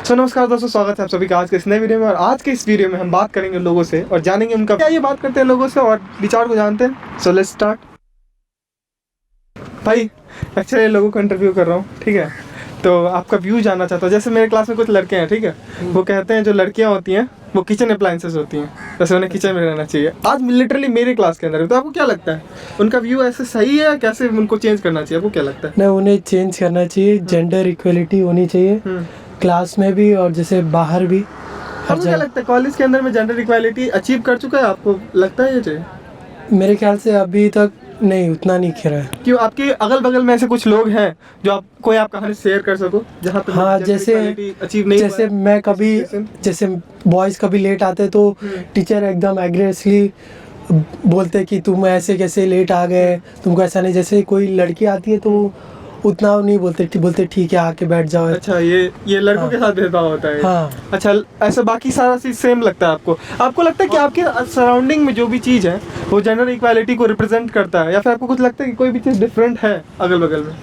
नमस्कार दोस्तों, स्वागत है आप सभी का आज के इस नए वीडियो में। और आज के इस वीडियो में हम बात करेंगे लोगों से और जानेंगे उनका क्या ये बात करते हैं लोगों से और विचार को जानते हैं। So let's start. भाई एक्चुअली लोगों को इंटरव्यू कर रहा हूँ, ठीक है, तो आपका व्यू जानना चाहता हूँ। जैसे मेरे क्लास में कुछ लड़के हैं, ठीक है, वो कहते हैं जो लड़कियाँ होती हैं वो किचन अप्लायंसेस होती हैं, जैसे उन्हें किचन में रहना चाहिए। आज लिटरली मेरे क्लास के अंदर है, तो आपको क्या लगता है उनका व्यू ऐसे सही है, कैसे उनको चेंज करना चाहिए, आपको क्या लगता है? नहीं, उन्हें चेंज करना चाहिए। जेंडर इक्वलिटी होनी चाहिए क्लास में भी और जैसे बाहर भी। आपको क्या लगता है कॉलेज के अंदर में जेंडर इक्वालिटी अचीव कर चुका है? आपको लगता है ये चाहिए? मेरे ख्याल से अभी तक नहीं, उतना नहीं खेला है। क्यों? आपके अगल बगल में ऐसे कुछ लोग हैं जो आप कोई आप कहानी शेयर कर सको जहाँ पे हाँ, जैसे अचीव नहीं जैसे मैं कभी जैसे बॉयज़ कभी लेट आते तो टीचर एकदम एग्रेसिवली बोलते कि तुम ऐसे कैसे लेट आ गए, तुमको ऐसा नहीं। जैसे कोई लड़की आती है तो उतना नहीं बोलते ठीक है आके बैठ जाओ। अच्छा, ये लड़कों के साथ भेदभाव होता है। हाँ। अच्छा, ऐसा बाकी सारा चीज सेम लगता है आपको? आपको लगता है कि आपके सराउंडिंग में जो भी चीज है वो जेंडर इक्वालिटी को रिप्रेजेंट करता है, या फिर आपको कुछ लगता है कि कोई भी चीज डिफरेंट है अगल बगल में,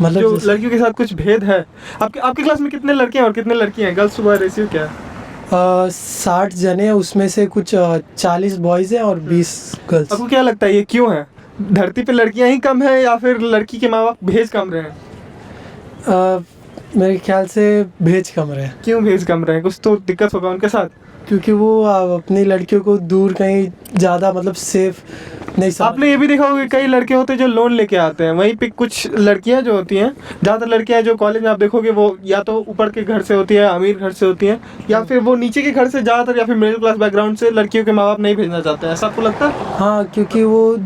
मतलब जो लड़कियों के साथ कुछ भेद है? आपके क्लास में कितने लड़के हैं और कितने लड़कियां हैं? गर्ल्स बॉय रेशियो क्या है? 60 जने, उसमें से कुछ 40 बॉयज़ हैं और 20 गर्ल्स। आपको क्या लगता है ये क्यों है? धरती पे लड़कियां ही कम है या फिर लड़की के माँ बाप भेज कम रहे हैं? मेरे ख्याल से भेज कम रहे हैं। क्यों भेज कम रहे हैं? कुछ तो दिक्कत होगा उनके साथ, क्योंकि वो अपनी लड़कियों को दूर कहीं ज़्यादा मतलब सेफ नहीं समझ। आपने ये भी देखा होगा कई लड़के होते हैं जो लोन लेके आते हैं, वहीं पे कुछ लड़कियां जो होती हैं, ज़्यादातर लड़कियां जो कॉलेज में आप देखोगे वो या तो ऊपर के घर से होती है, अमीर घर से होती हैं, या फिर वो नीचे के घर से ज़्यादातर, या फिर मिडिल क्लास बैकग्राउंड से लड़कियों के माँ बाप नहीं भेजना चाहते हैं। ऐसा आपको लगता है? हाँ, क्योंकि वो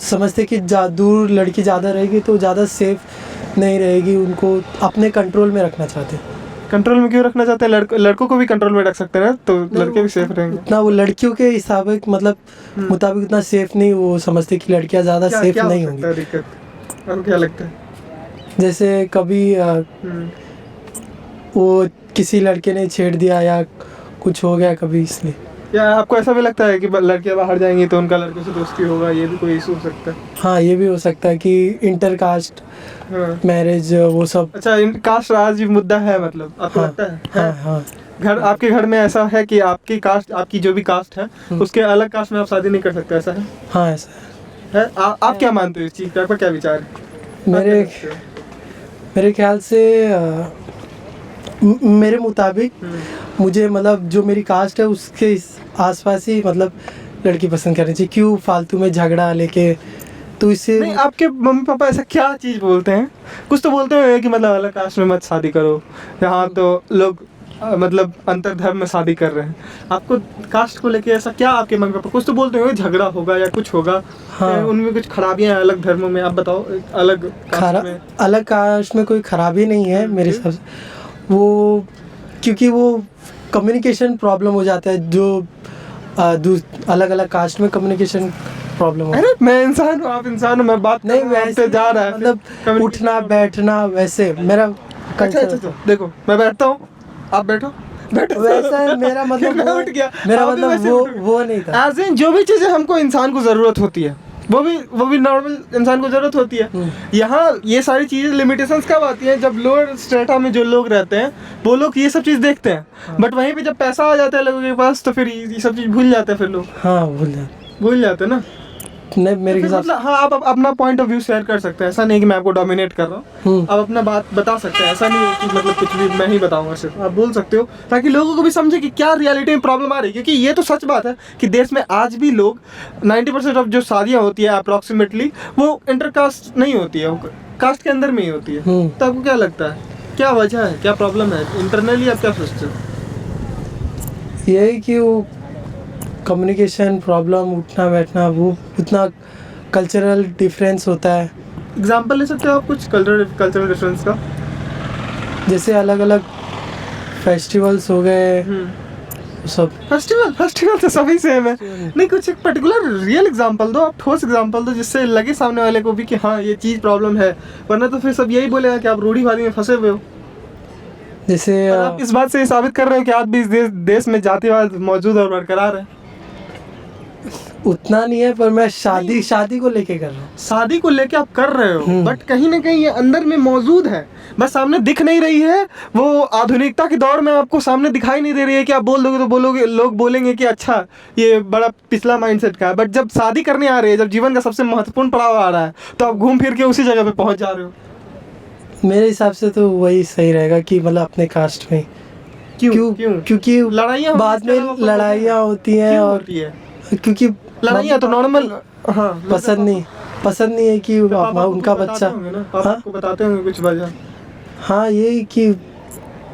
समझते कि दूर लड़की ज़्यादा रहेगी तो ज़्यादा सेफ नहीं रहेगी, उनको अपने कंट्रोल में रखना चाहते हैं। कंट्रोल में क्यों रखना चाहते हैं? लड़कों को भी कंट्रोल में रख सकते हैं ना, तो लड़के भी सेफ रहेंगे। उतना वो लड़कियों के हिसाब मतलब मुताबिक उतना सेफ नहीं, वो समझते कि लड़कियां ज़्यादा सेफ नहीं होंगी। दिक्कत आपको क्या लगता है? जैसे कभी वो किसी लड़के ने छेड़ दिया या कुछ हो गया कभी, इसलिए। या आपको ऐसा भी लगता है कि लड़कियां बाहर जाएंगी तो उनका लड़कों से दोस्ती होगा, ये भी कोई इशू हो सकता है? हाँ, ये भी हो सकता है कि इंटर कास्ट मैरिज वो सब। अच्छा, कास्ट आज भी मुद्दा है, मतलब आपको लगता है? हाँ, हाँ। आपके घर में ऐसा है कि आपकी कास्ट, आपकी जो भी कास्ट है उसके अलग कास्ट में आप शादी नहीं कर सकते, ऐसा है? हाँ, ऐसा है। आप क्या मानते हो इस चीज़ पर? आपका क्या विचार है? मेरे ख्याल से मेरे मुताबिक मुझे मतलब जो मेरी कास्ट है उसके आसपास ही मतलब लड़की पसंद करनी चाहिए। क्यों फालतू में झगड़ा लेके, तो इससे नहीं, आपके मम्मी पापा ऐसा क्या चीज़ बोलते हैं? कुछ तो बोलते हैं कि मतलब अलग कास्ट में मत शादी करो, यहाँ तो लोग मतलब अंतर धर्म में शादी कर रहे हैं। आपको कास्ट को लेके ऐसा क्या आपके मम्मी पापा कुछ तो बोलते हैं, झगड़ा होगा या कुछ होगा? हाँ, उनमें कुछ खराबियां हैं अलग धर्मों में? आप बताओ। अलग कास्ट में कोई खराबी नहीं है मेरे हिसाब से, वो क्योंकि वो कम्युनिकेशन प्रॉब्लम हो जाता है। जो अलग अलग कास्ट में कम्युनिकेशन प्रॉब्लम हो। अरे मैं इंसान हूँ, आप इंसान हो, मैं बात नहीं वैसे जा रहा है मतलब उठना बैठना वैसे मेरा अच्छा, देखो मैं बैठता हूँ, आप बैठो वैसा मेरा मतलब मैं उठ गया, मेरा मतलब वो नहीं था। एज इन जो भी चीज़ें हमको इंसान को ज़रूरत होती है वो भी नॉर्मल इंसान को ज़रूरत होती है। यहाँ ये सारी चीज़ें लिमिटेशंस कब आती हैं? जब लोअर स्ट्रेटा में जो लोग रहते हैं वो लोग ये सब चीज़ देखते हैं, बट वहीं पे जब पैसा आ जाता है लोगों के पास तो फिर ये सब चीज़ भूल जाते हैं। फिर लोग हाँ भूल जाते हैं ना। नहीं, मेरे हिसाब से हाँ, आप अपना पॉइंट ऑफ व्यू शेयर कर सकते हैं। ऐसा नहीं कि मैं आपको डोमिनेट कर रहा हूँ, आप अपना बात बता सकते हैं। ऐसा नहीं है कि मतलब कुछ भी मैं ही बताऊंगा, सिर्फ आप बोल सकते हो ताकि लोगों को भी समझे कि क्या रियलिटी में प्रॉब्लम आ रही है। क्योंकि ये तो सच बात है कि देश में आज भी लोग 90% ऑफ जो शादियाँ होती है अप्रॉक्सीमेटली वो इंटरकास्ट नहीं होती है, वो कास्ट के अंदर में ही होती है। तो आपको क्या लगता है क्या वजह है, क्या प्रॉब्लम है इंटरनली? आप क्या सोचते हो? यही कि वो कम्युनिकेशन प्रॉब्लम, उठना बैठना, वो उतना कल्चरल डिफरेंस होता है। एग्जाम्पल ले सकते हो आप कुछ कल्चरल डिफरेंस का? जैसे अलग अलग फेस्टिवल्स हो गए, सब फेस्टिवल तो सभी सेम है। नहीं, कुछ एक पर्टिकुलर रियल एग्जांपल दो, आप ठोस एग्जांपल दो जिससे लगे सामने वाले को भी कि हाँ ये चीज़ प्रॉब्लम है, वरना तो फिर सब यही बोलेगा कि आप रूढ़िवादी में फंसे हुए हो। जैसे आप इस बात से साबित कर रहे हो कि आज भी इस देश में जातिवाद मौजूद और बरकरार है। उतना नहीं है, पर मैं शादी को लेके कर रहा हूँ। शादी को लेके आप कर रहे हो, बट कहीं ना कहीं ये अंदर में मौजूद है, बस सामने दिख नहीं रही है। वो आधुनिकता के दौर में आपको सामने दिखाई नहीं दे रही है कि आप बोल दोगे तो बोलोगे, लोग बोलेंगे कि अच्छा ये बड़ा पिछला माइंडसेट का है। बट जब शादी करने आ रही है, जब जीवन का सबसे महत्वपूर्ण पड़ाव आ रहा है, तो आप घूम फिर के उसी जगह पे पहुंच जा रहे हो। मेरे हिसाब से तो वही सही रहेगा कि मतलब अपने कास्ट में। क्यों? क्योंकि लड़ाइयाँ बाद में लड़ाइयाँ होती हैं, और होती है क्योंकि लड़ाइयाँ तो नॉर्मल। हाँ, पसंद नहीं है कि उनका बच्चा। हाँ, आपको बताते होंगे कुछ वजह। हाँ, ये कि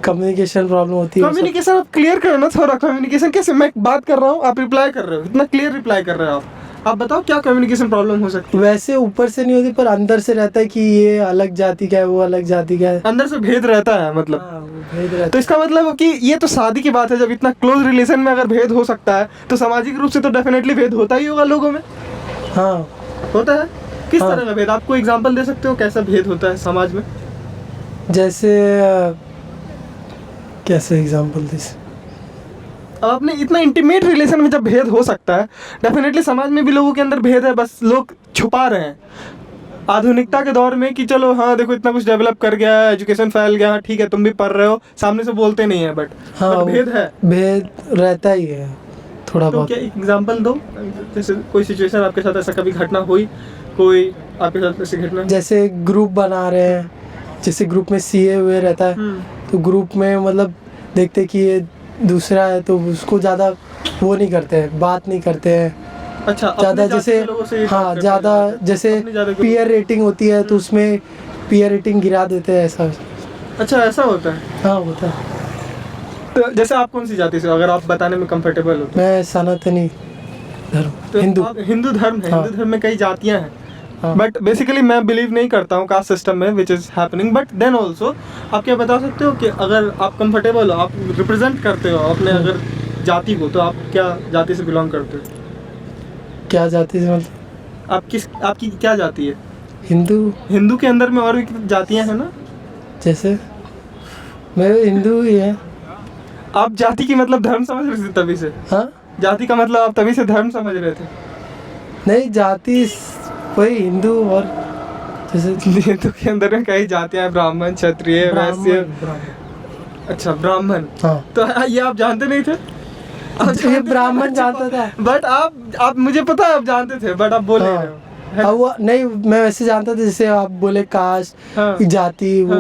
कम्युनिकेशन प्रॉब्लम होती है। कम्युनिकेशन आप क्लियर करो ना थोड़ा। कम्युनिकेशन कैसे? मैं बात कर रहा हूँ, आप रिप्लाई कर रहे हो, इतना क्लियर रिप्लाई कर रहे हो आप बताओ क्या कम्युनिकेशन प्रॉब्लम हो सकती है? वैसे ऊपर से नहीं होती, पर अंदर से रहता है कि ये अलग जाति का है, वो अलग जाति का है। अंदर से भेद रहता है मतलब। हाँ, वो भेद रहता तो इसका मतलब कि ये तो शादी की बात है। जब इतना क्लोज रिलेशन में अगर भेद हो सकता है, तो सामाजिक रूप से तो डेफिनेटली भेद होता ही होगा लोगों में। है। हाँ, होता है। किस हाँ। तरह का भेद? आपको एग्जांपल दे सकते हो कैसा भेद होता है समाज में? जैसे कैसे एग्जांपल दे? अब आपने इतना इंटीमेट रिलेशन में जब भेद हो सकता है, डेफिनेटली समाज में भी लोगों के अंदर भेद है, बस लोग छुपा रहे हैं आधुनिकता के दौर में कि चलो हाँ देखो इतना कुछ डेवलप कर गया है, एजुकेशन फैल गया है, ठीक है तुम भी पढ़ रहे हो, सामने से बोलते नहीं है, बट हाँ, भेद है। भेद रहता ही है थोड़ा तो बहुत। क्या एग्जांपल दो, जैसे कोई सिचुएशन आपके साथ ऐसा कभी घटना हुई, कोई आपके साथ ऐसी घटना? जैसे ग्रुप बना रहे हैं, जैसे ग्रुप में सीए हुए रहता है, तो ग्रुप में मतलब देखते कि ये दूसरा है तो उसको ज़्यादा वो नहीं करते हैं, बात नहीं करते हैं। अच्छा, ज़्यादा जैसे हाँ, ज़्यादा जैसे पीयर रेटिंग होती है तो उसमें पीयर रेटिंग गिरा देते हैं, ऐसा। अच्छा, ऐसा होता है? हाँ, होता है। तो जैसे आप कौन सी जाति से हो, अगर आप बताने में कंफर्टेबल हो तो? मैं सनातनी धर्म, तो हिंदू। हिंदू धर्म है। हाँ। हिंदू धर्म में कई जातियां हैं, हाँ। बट बेसिकली मैं बिलीव नहीं करता हूँ कास्ट सिस्टम में, which is happening. But then also आप क्या बता सकते हो कि अगर आप कंफर्टेबल हो, आप रिप्रेजेंट करते हो अपने अगर जाति को, तो आप क्या जाति से बिलोंग करते हो? क्या जाति से मतलब? आपकी क्या जाति है? हिंदू। हिंदू के अंदर में और भी जातियां हैं ना? जैसे मैं हिंदू ही है। आप जाति की मतलब धर्म समझ रहे थे तभी से? हाँ, जाति का मतलब आप तभी से धर्म समझ रहे थे? नहीं, जाति वही हिंदू, और जैसे हिंदू के अंदर में कई जातियां हैं, ब्राह्मण, क्षत्रिय, वैश्य। अच्छा, ब्राह्मण। हाँ, तो ये आप जानते नहीं थे? ये ब्राह्मण जानता था, बट आप मुझे पता है आप जानते थे, बट आप बोल नहीं रहे हो। हाँ, वो नहीं, मैं वैसे जानता था, जैसे आप बोले कास्ट, हाँ। जाति, वो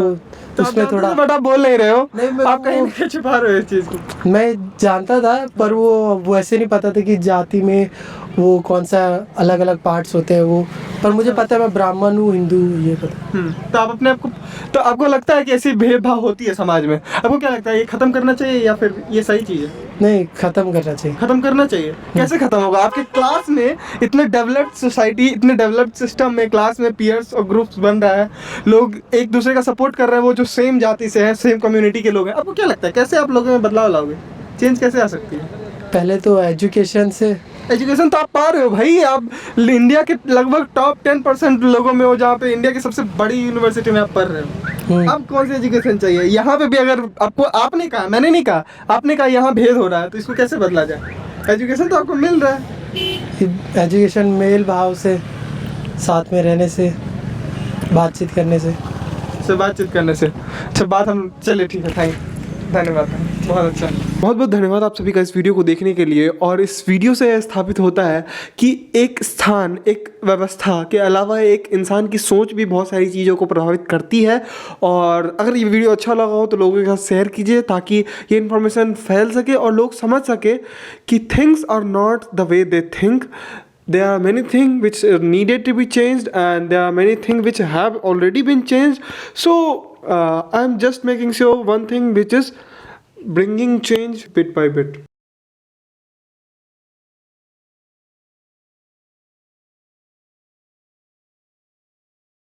तो उसमें थोड़ा। बट आप बोल नहीं रहे हो। नहीं, मैं आप कहीं ना कहीं छुपा रहे हो इस चीज को। मैं जानता था, पर वो ऐसे नहीं पता था कि जाति में वो कौन सा अलग अलग पार्ट्स होते हैं वो। पर मुझे पता है मैं ब्राह्मण हूँ, हिंदू हूँ, ये पता। तो आप अपने आप को, तो आपको लगता है कि ऐसी भेदभाव होती है समाज में? आपको क्या लगता है, ये खत्म करना चाहिए या फिर ये सही चीज है? नहीं, खत्म करना चाहिए। खत्म करना चाहिए। कैसे खत्म होगा? आपके क्लास में इतने डेवलप्ड सोसाइटी, इतने डेवलप्ड सिस्टम में क्लास में पीयर्स और ग्रुप्स बन रहा है, लोग एक दूसरे का सपोर्ट कर रहे हैं, वो जो सेम जाति से है, सेम कम्युनिटी के लोग हैं। आपको क्या लगता है कैसे आप लोगों में बदलाव लाओगे? चेंज कैसे आ सकती है? पहले तो एजुकेशन से। एजुकेशन तो आप पा रहे हो भाई, आप इंडिया के लगभग टॉप 10% लोगों में हो, जहाँ पे इंडिया की सबसे बड़ी यूनिवर्सिटी में आप पढ़ रहे हो। अब कौन सी एजुकेशन चाहिए? यहाँ पे भी अगर आपको, आपने कहा, मैंने नहीं कहा, आपने कहा यहाँ भेद हो रहा है, तो इसको कैसे बदला जाए? एजुकेशन तो आपको मिल रहा है। एजुकेशन मेल भाव से, साथ में रहने से, बातचीत करने से। बातचीत करने से। अच्छा, बात हम, चलिए ठीक है, धन्यवाद, बहुत अच्छा। बहुत बहुत धन्यवाद आप सभी का इस वीडियो को देखने के लिए। और इस वीडियो से यह स्थापित होता है कि एक स्थान, एक व्यवस्था के अलावा एक इंसान की सोच भी बहुत सारी चीज़ों को प्रभावित करती है। और अगर ये वीडियो अच्छा लगा हो तो लोगों के साथ शेयर कीजिए, ताकि ये इन्फॉर्मेशन फैल सके और लोग समझ सके कि things are not the way they think. There are many things which needed to be changed, and there are many things which have already been changed. So I'm just making sure one thing, which is bringing change bit by bit.